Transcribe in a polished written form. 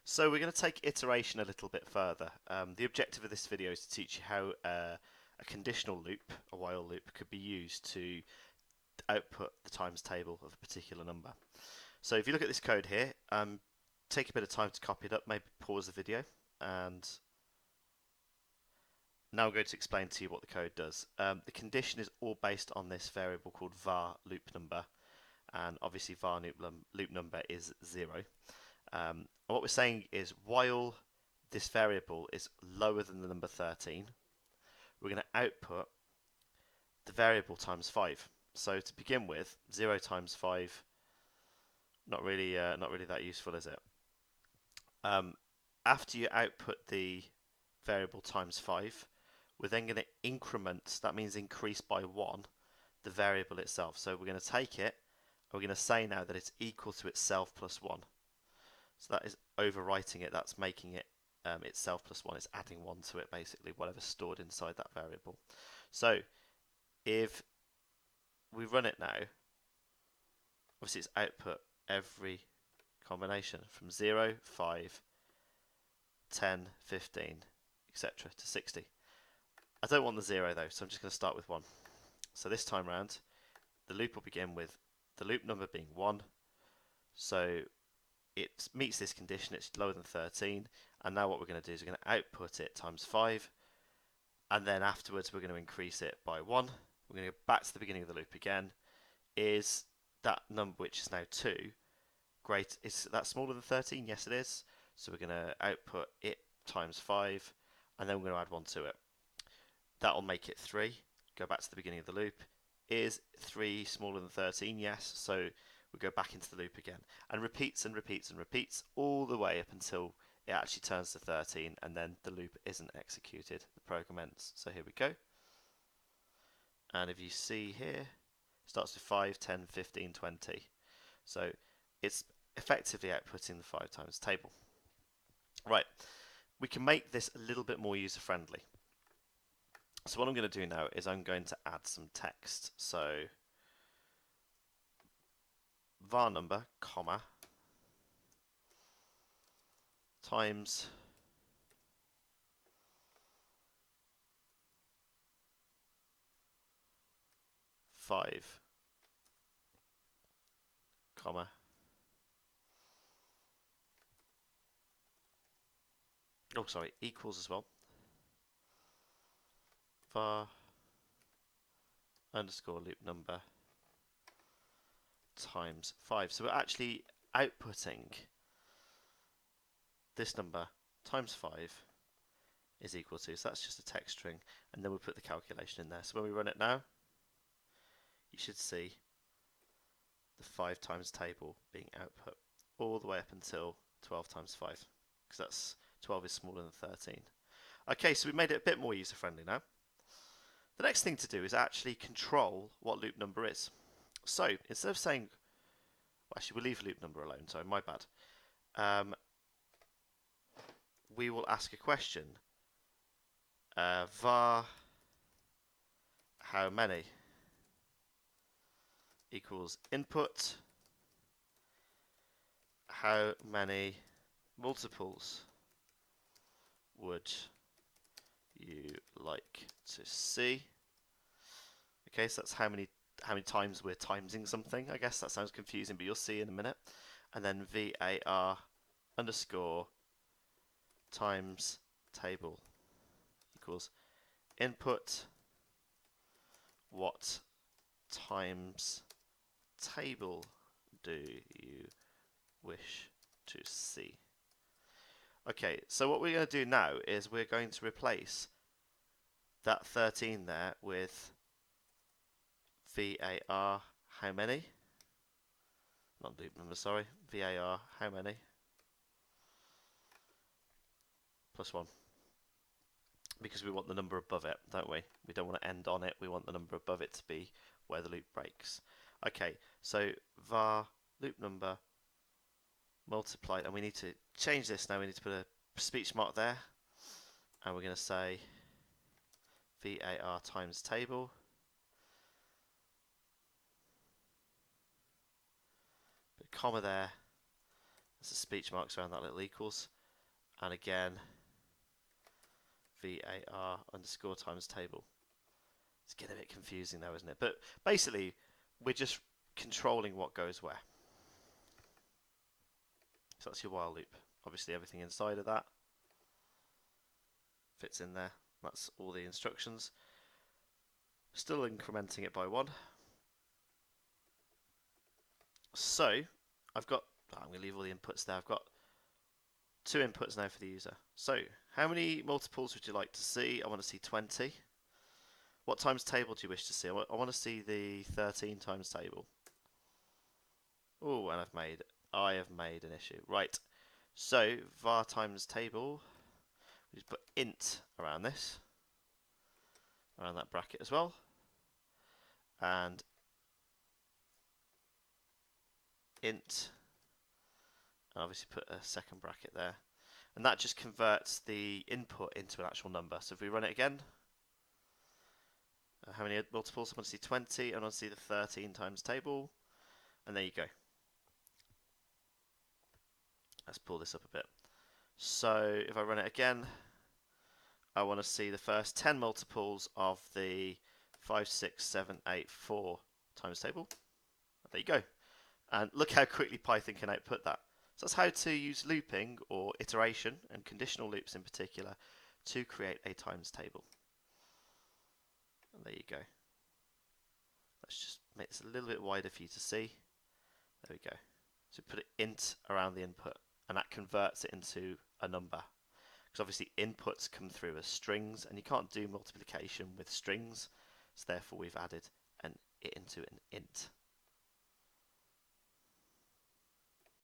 So we're going to take iteration a little bit further. The objective of this video is to teach you how a conditional loop, a while loop, could be used to output the times table of a particular number. So if you look at this code here, take a bit of time to copy it up, maybe pause the video, and now I'm going to explain to you what the code does. The condition is all based on this variable called var loop number, and obviously var loop number is 0. And what we're saying is while this variable is lower than the number 13, we're going to output the variable times 5. So to begin with, 0 times 5, not really that useful, is it? After you output the variable times 5, we're then going to increment, that means increase by 1, the variable itself. So we're going to take it, and we're going to say now that it's equal to itself plus 1. So that is overwriting it, that's making it itself plus 1, it's adding 1 to it basically, whatever's stored inside that variable. So if we run it now, obviously it's output every combination from 0, 5, 10, 15, etc. to 60. I don't want the 0 though, so I'm just going to start with 1. So this time round, the loop will begin with the loop number being 1. So it meets this condition, it's lower than 13, and now what we're going to do is we're going to output it times 5, and then afterwards we're going to increase it by 1. We're going to go back to the beginning of the loop again. Is that number, which is now 2, great? Is that smaller than 13? Yes, it is. So we're going to output it times 5, and then we're going to add 1 to it. That will make it 3. Go back to the beginning of the loop. Is 3 smaller than 13? Yes. So we go back into the loop again, and repeats and repeats and repeats all the way up until it actually turns to 13, and then the loop isn't executed. The program ends. So here we go. And if you see here, it starts with 5, 10, 15, 20. So it's effectively outputting the 5 times table. Right, we can make this a little bit more user friendly. So what I'm going to do now is I'm going to add some text. So var number, comma, times five, comma, oh sorry, equals as well, var underscore loop number times 5. So we're actually outputting this number times 5 is equal to, so that's just a text string, and then we put the calculation in there. So when we run it now, you should see the 5 times table being output all the way up until 12 times 5, because that's 12 is smaller than 13. Okay, so we made it a bit more user friendly now. The next thing to do is actually control what loop number is. So instead of saying, well, actually we'll leave loop number alone, sorry, my bad. We will ask a question. Var how many equals input how many multiples would you like to see? Okay, so that's how many times we're timesing something. I guess that sounds confusing, but you'll see in a minute. And then var underscore times table equals input what times table do you wish to see? Okay, so what we're going to do now is we're going to replace that 13 there with var how many, not loop number, sorry, var how many plus 1, because we want the number above it, don't we? We don't want to end on it, we want the number above it to be where the loop breaks. Okay, so var loop number multiplied, and we need to change this now, we need to put a speech mark there, and we're going to say var times table put a comma there, there's a speech marks around that little equals, and again var underscore times table. It's getting a bit confusing though, isn't it? But basically, we're just controlling what goes where. So that's your while loop. Obviously, everything inside of that fits in there. That's all the instructions. Still incrementing it by 1. So I'm going to leave all the inputs there. I've got 2 inputs now for the user. So how many multiples would you like to see? I want to see 20. What times table do you wish to see? I want to see the 13 times table. Oh, and I have made an issue. Right. So var times table. We just put int around this, around that bracket as well, and int, and obviously put a second bracket there, and that just converts the input into an actual number. So if we run it again, how many multiples? I want to see 20, and I want to see the 13 times table, and there you go. Let's pull this up a bit. So if I run it again, I want to see the first 10 multiples of the 5, 6, 7, 8, 4 times table. There you go. And look how quickly Python can output that. So that's how to use looping or iteration and conditional loops in particular to create a times table. And there you go. Let's just make this a little bit wider for you to see. There we go. So put an int around the input and that converts it into a number. Because obviously inputs come through as strings and you can't do multiplication with strings. So therefore we've added it into an int.